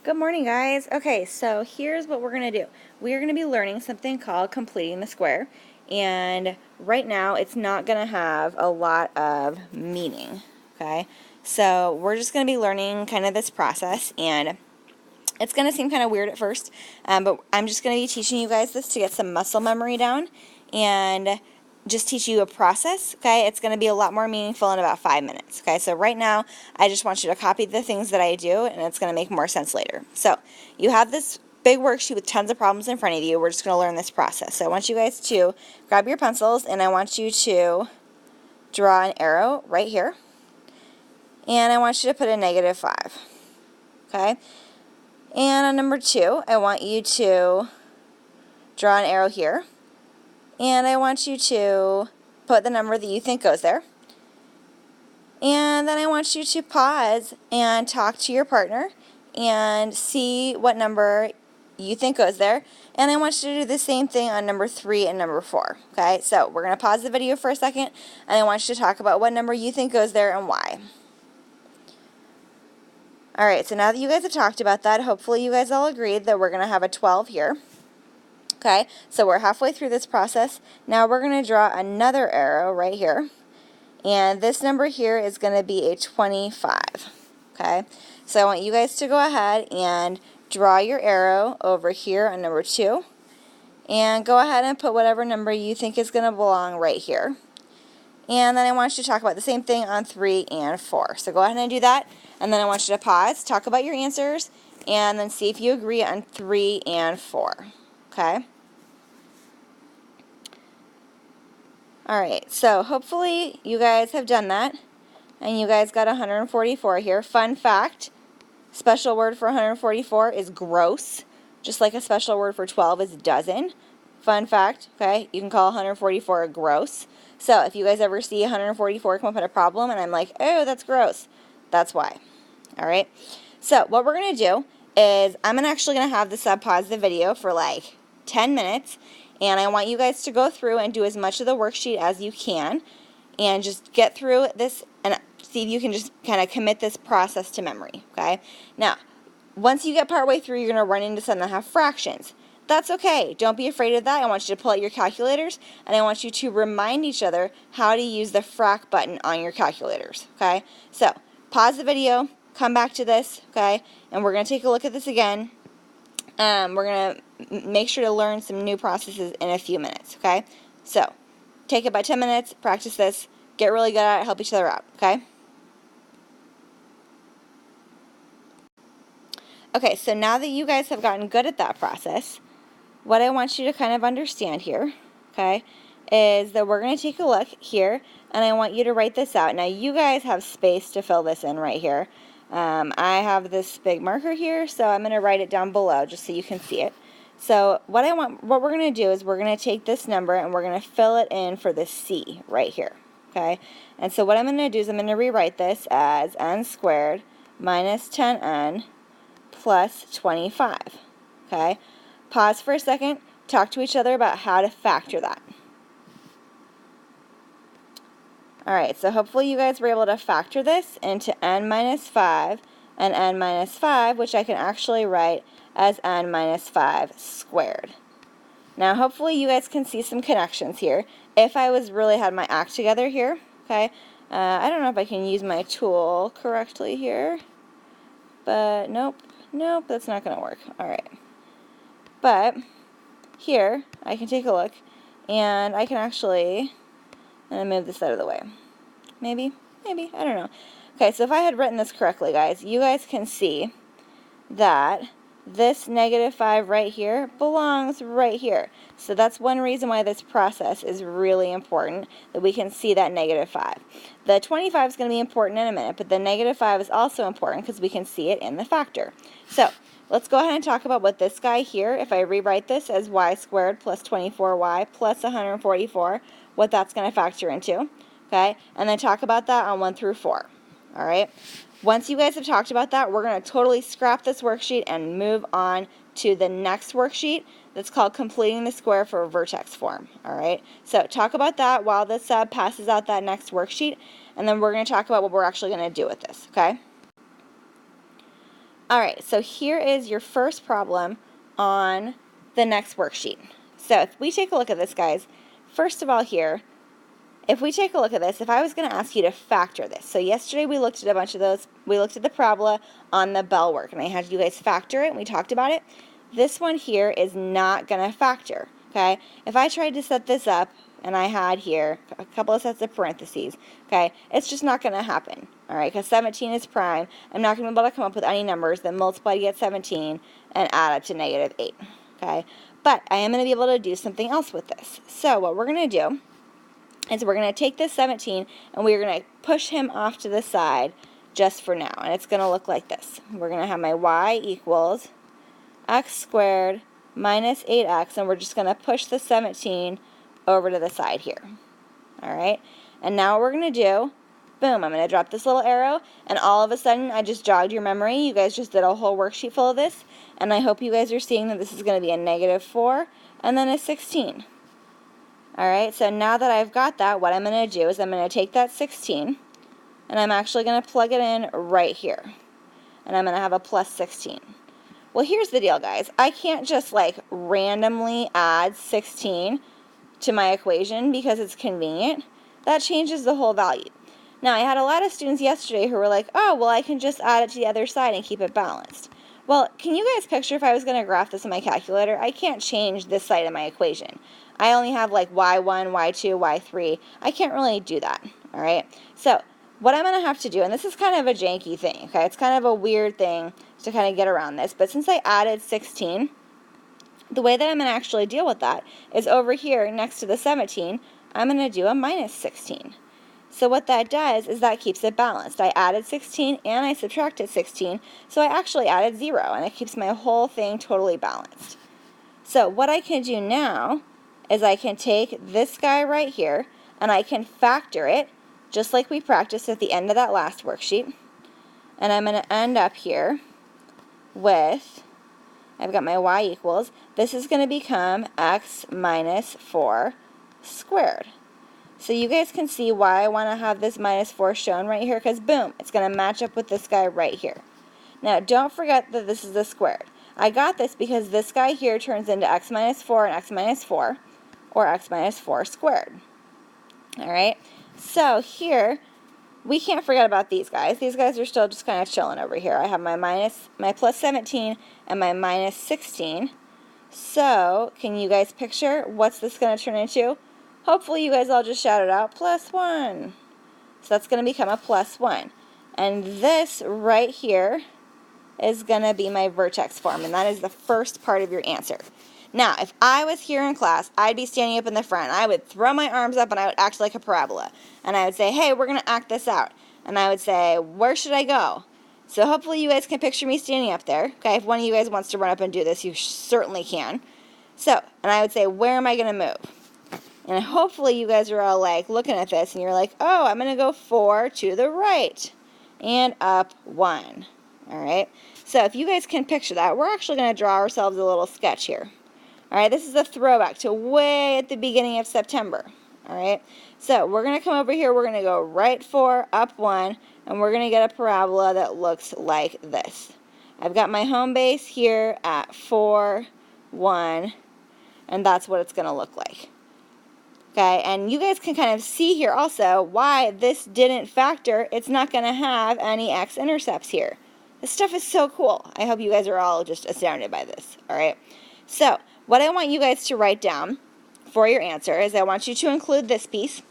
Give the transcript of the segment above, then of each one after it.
Good morning, guys. Okay, so here's what we're going to do. We're going to be learning something called completing the square, and right now it's not going to have a lot of meaning, okay? So we're just going to be learning kind of this process, and it's going to seem kind of weird at first, but I'm just going to be teaching you guys this to get some muscle memory down, and just teach you a process, okay? It's going to be a lot more meaningful in about 5 minutes, okay? So right now, I just want you to copy the things that I do, and it's going to make more sense later. So you have this big worksheet with tons of problems in front of you. We're just going to learn this process. So I want you guys to grab your pencils, and I want you to draw an arrow right here, and I want you to put a -5, okay? And on number 2, I want you to draw an arrow here, and I want you to put the number that you think goes there. And then I want you to pause and talk to your partner and see what number you think goes there. And I want you to do the same thing on number 3 and number 4. Okay, so we're going to pause the video for a second, and I want you to talk about what number you think goes there and why. Alright, so now that you guys have talked about that, hopefully you guys all agreed that we're going to have a 12 here. Okay, so we're halfway through this process. Now we're going to draw another arrow right here. And this number here is going to be a 25. Okay, so I want you guys to go ahead and draw your arrow over here on number 2. And go ahead and put whatever number you think is going to belong right here. And then I want you to talk about the same thing on 3 and 4. So go ahead and do that. And then I want you to pause, talk about your answers, and then see if you agree on 3 and 4. Okay? Alright, so hopefully you guys have done that, and you guys got 144 here. Fun fact, special word for 144 is gross, just like a special word for 12 is dozen. Fun fact, okay, you can call 144 gross. So if you guys ever see 144 come up with a problem and I'm like, oh, that's gross, that's why. Alright, so what we're going to do is I'm actually going to have the sub pause the video for like 10 minutes. And I want you guys to go through and do as much of the worksheet as you can and just get through this and see if you can just kind of commit this process to memory, okay? Now, once you get partway through, you're going to run into some that have fractions. That's okay. Don't be afraid of that. I want you to pull out your calculators, and I want you to remind each other how to use the frac button on your calculators, okay? So, pause the video, come back to this, okay? And we're going to take a look at this again. We're going to make sure to learn some new processes in a few minutes, okay? So, take about 10 minutes, practice this, get really good at it, help each other out, okay? Okay, so now that you guys have gotten good at that process, what I want you to kind of understand here, okay, is that we're going to take a look here, and I want you to write this out. Now, you guys have space to fill this in right here. I have this big marker here, so I'm going to write it down below just so you can see it. So what we're going to do is we're going to take this number and we're going to fill it in for the C right here, okay? And so what I'm going to do is I'm going to rewrite this as n squared minus 10n plus 25, okay? Pause for a second, talk to each other about how to factor that. Alright, so hopefully you guys were able to factor this into n minus 5 and n minus 5, which I can actually write as n minus 5 squared. Now hopefully you guys can see some connections here. If I really had my act together here, okay, I don't know if I can use my tool correctly here, but nope, that's not going to work. Alright, but here I can take a look, and I can actually... I'm going to move this out of the way. Maybe, I don't know. Okay, so if I had written this correctly, guys, you guys can see that this -5 right here belongs right here. So that's one reason why this process is really important, that we can see that -5. The 25 is going to be important in a minute, but the -5 is also important because we can see it in the factor. So let's go ahead and talk about what this guy here, if I rewrite this as y squared plus 24y plus 144, what that's going to factor into, okay? And then talk about that on 1 through 4, all right? Once you guys have talked about that, we're going to totally scrap this worksheet and move on to the next worksheet that's called completing the square for a vertex form, all right? So talk about that while the sub passes out that next worksheet, and then we're going to talk about what we're actually going to do with this, okay? All right, so here is your first problem on the next worksheet. So if we take a look at this, guys, first of all here, if we take a look at this, if I was going to ask you to factor this, so yesterday we looked at a bunch of those, we looked at the parabola on the bell work, and I had you guys factor it, and we talked about it. This one here is not going to factor, okay? If I tried to set this up, and I had here a couple of sets of parentheses, okay, it's just not going to happen, all right, because 17 is prime. I'm not going to be able to come up with any numbers that multiply to get 17 and add up to negative 8, okay? But I am going to be able to do something else with this. So what we're going to do is we're going to take this 17 and we're going to push him off to the side just for now. And it's going to look like this. We're going to have my y equals x squared minus 8x, and we're just going to push the 17 over to the side here. All right? And now what we're going to do, boom, I'm going to drop this little arrow, and all of a sudden I just jogged your memory. You guys just did a whole worksheet full of this, and I hope you guys are seeing that this is going to be a negative 4 and then a 16. Alright, so now that I've got that, what I'm going to do is I'm going to take that 16, and I'm actually going to plug it in right here. And I'm going to have a plus 16. Well, here's the deal, guys. I can't just, like, randomly add 16 to my equation because it's convenient. That changes the whole value. Now, I had a lot of students yesterday who were like, oh, well, I can just add it to the other side and keep it balanced. Well, can you guys picture if I was going to graph this in my calculator? I can't change this side of my equation. I only have like y1, y2, y3. I can't really do that, all right? So what I'm going to have to do, and this is kind of a janky thing, okay? It's kind of a weird thing to kind of get around this, but since I added 16, the way that I'm going to actually deal with that is over here next to the 17, I'm going to do a minus 16. So what that does is that keeps it balanced. I added 16 and I subtracted 16, so I actually added 0, and it keeps my whole thing totally balanced. So what I can do now is I can take this guy right here, and I can factor it, just like we practiced at the end of that last worksheet. And I'm going to end up here with, I've got my y equals, this is going to become x minus 4 squared. So you guys can see why I want to have this minus 4 shown right here, because boom, it's going to match up with this guy right here. Now don't forget that this is a squared. I got this because this guy here turns into x minus 4 and x minus 4, or x minus 4 squared. Alright, so here, we can't forget about these guys. These guys are still just kind of chilling over here. I have my plus 17 and my minus 16. So, can you guys picture what's this going to turn into? Hopefully you guys all just shouted out, plus 1. So that's going to become a plus 1. And this right here is going to be my vertex form, and that is the first part of your answer. Now, if I was here in class, I'd be standing up in the front. I would throw my arms up, and I would act like a parabola. And I would say, hey, we're going to act this out. And I would say, where should I go? So hopefully you guys can picture me standing up there. Okay, if one of you guys wants to run up and do this, you certainly can. So, and I would say, where am I going to move? And hopefully you guys are all like looking at this and you're like, oh, I'm going to go 4 to the right and up 1. All right. So if you guys can picture that, we're actually going to draw ourselves a little sketch here. All right. This is a throwback to way at the beginning of September. All right. So we're going to come over here. We're going to go right 4, up 1, and we're going to get a parabola that looks like this. I've got my home base here at 4, 1, and that's what it's going to look like. Okay, and you guys can kind of see here also why this didn't factor. It's not going to have any x-intercepts here. This stuff is so cool. I hope you guys are all just astounded by this. All right, so what I want you guys to write down for your answer is I want you to include this piece.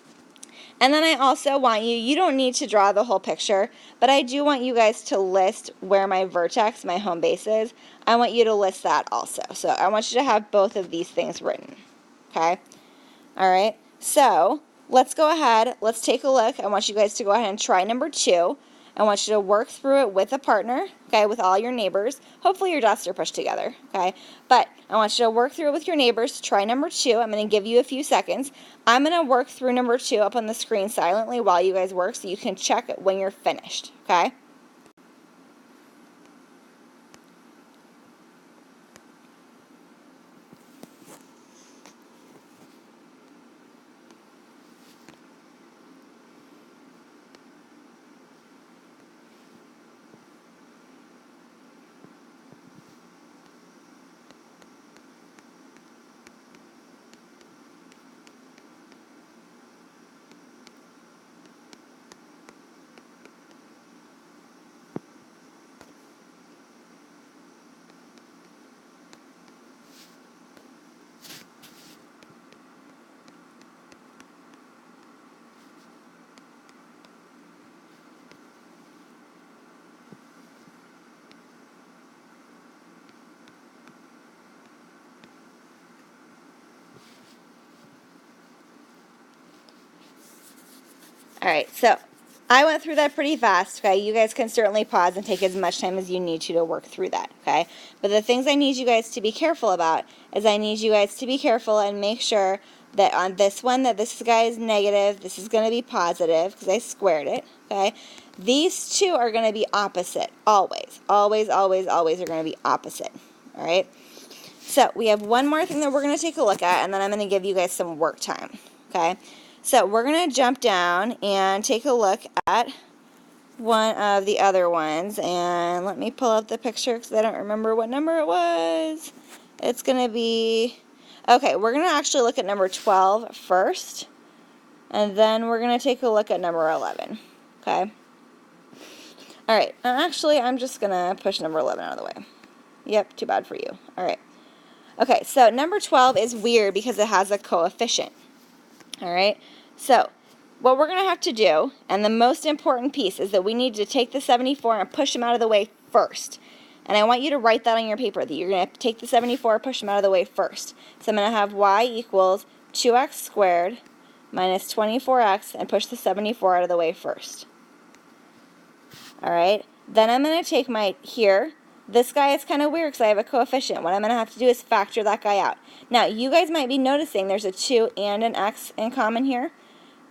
And then I also want you don't need to draw the whole picture, but I do want you guys to list where my vertex, my home base is. I want you to list that also. So I want you to have both of these things written. Okay? All right, so let's go ahead. Let's take a look. I want you guys to go ahead and try number 2. I want you to work through it with a partner, okay, with all your neighbors. Hopefully your desks are pushed together, okay? But I want you to work through it with your neighbors. Try number 2. I'm going to give you a few seconds. I'm going to work through number 2 up on the screen silently while you guys work so you can check it when you're finished, okay? All right, so I went through that pretty fast, okay? You guys can certainly pause and take as much time as you need to work through that, okay? But the things I need you guys to be careful about is I need you guys to be careful and make sure that on this one, that this guy is negative, this is going to be positive because I squared it, okay? These two are going to be opposite, always. Always, always, always are going to be opposite, all right? So we have one more thing that we're going to take a look at, and then I'm going to give you guys some work time, okay? So we're going to jump down and take a look at one of the other ones. And let me pull up the picture because I don't remember what number it was. It's going to be, okay, we're going to actually look at number 12 first. And then we're going to take a look at number 11. Okay? All right. Actually, I'm just going to push number 11 out of the way. Yep, too bad for you. All right. Okay, so number 12 is weird because it has a coefficient. All right, so what we're going to have to do, and the most important piece, is that we need to take the 74 and push them out of the way first. And I want you to write that on your paper, that you're going to take the 74, push them out of the way first. So I'm going to have y equals 2x squared minus 24x, and push the 74 out of the way first. All right, then I'm going to take my, here, this guy is kind of weird because I have a coefficient. What I'm going to have to do is factor that guy out. Now, you guys might be noticing there's a 2 and an x in common here,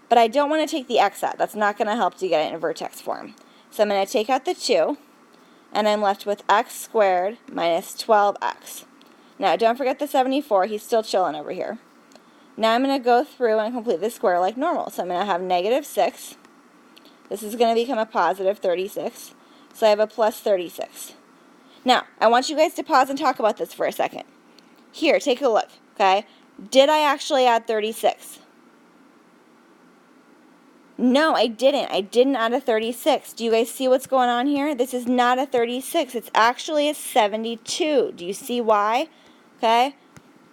but I don't want to take the x out. That's not going to help to get it in vertex form. So I'm going to take out the 2, and I'm left with x squared minus 12x. Now, don't forget the 74. He's still chilling over here. Now I'm going to go through and complete the square like normal. So I'm going to have negative 6. This is going to become a positive 36. So I have a plus 36. Now, I want you guys to pause and talk about this for a second. Here, take a look, okay? Did I actually add 36? No, I didn't. I didn't add a 36. Do you guys see what's going on here? This is not a 36. It's actually a 72. Do you see why? Okay?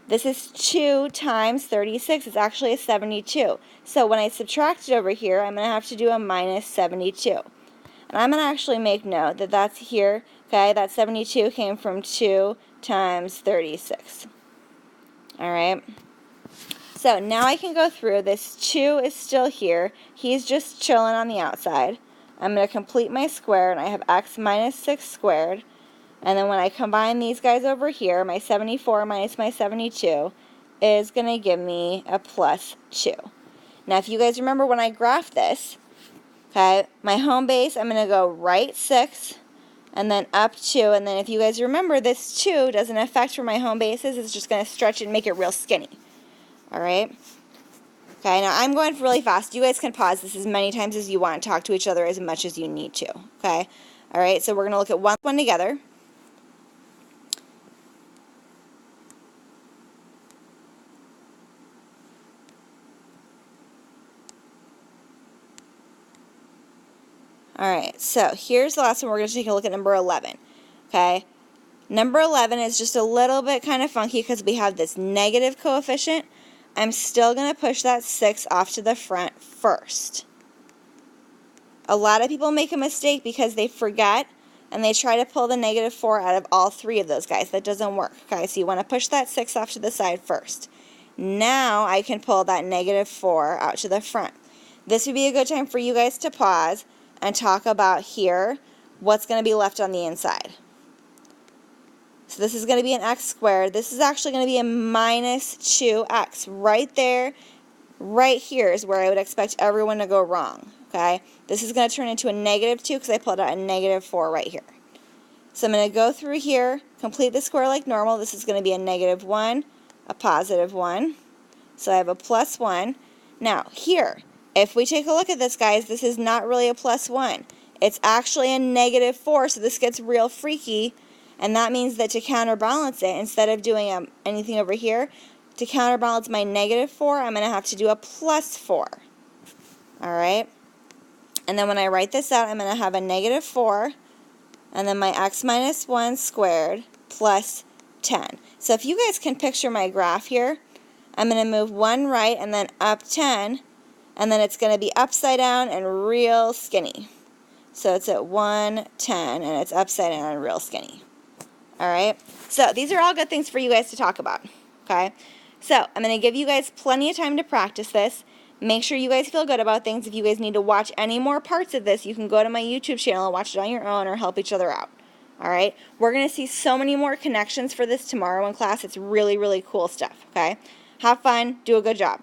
This is 2 times 36. It's actually a 72. So when I subtract it over here, I'm going to have to do a minus 72. And I'm going to actually make note that that's here. Okay, that 72 came from 2 times 36. All right. So now I can go through. This 2 is still here. He's just chilling on the outside. I'm going to complete my square, and I have x minus 6 squared. And then when I combine these guys over here, my 74 minus my 72 is going to give me a plus 2. Now, if you guys remember when I graphed this, okay, my home base, I'm going to go right 6. And then up 2, and then if you guys remember, this 2 doesn't affect where my home base is. It's just going to stretch it and make it real skinny. All right? Okay, now I'm going really fast. You guys can pause this as many times as you want and talk to each other as much as you need to. Okay? All right, so we're going to look at one together. Alright, so here's the last one. We're going to take a look at number 11. Okay? Number 11 is just a little bit kind of funky because we have this negative coefficient. I'm still going to push that 6 off to the front first. A lot of people make a mistake because they forget and they try to pull the negative 4 out of all 3 of those guys. That doesn't work. Okay, so you want to push that 6 off to the side first. Now I can pull that negative 4 out to the front. This would be a good time for you guys to pause and talk about here what's going to be left on the inside. So this is going to be an x squared. This is actually going to be a minus 2x. Right there, right here is where I would expect everyone to go wrong. Okay? This is going to turn into a negative 2 because I pulled out a negative 4 right here. So I'm going to go through here, complete the square like normal. This is going to be a negative 1, a positive 1. So I have a plus 1. Now, here, if we take a look at this, guys, this is not really a plus 1. It's actually a negative 4, so this gets real freaky. And that means that to counterbalance it, instead of doing anything over here, to counterbalance my negative 4, I'm going to have to do a plus 4. All right? And then when I write this out, I'm going to have a negative 4, and then my x minus 1 squared plus 10. So if you guys can picture my graph here, I'm going to move 1 right and then up 10, and then it's going to be upside down and real skinny. So it's at 1, 10, and it's upside down and real skinny. All right? So these are all good things for you guys to talk about. Okay? So I'm going to give you guys plenty of time to practice this. Make sure you guys feel good about things. If you guys need to watch any more parts of this, you can go to my YouTube channel and watch it on your own or help each other out. All right? We're going to see so many more connections for this tomorrow in class. It's really, really cool stuff, okay? Have fun. Do a good job.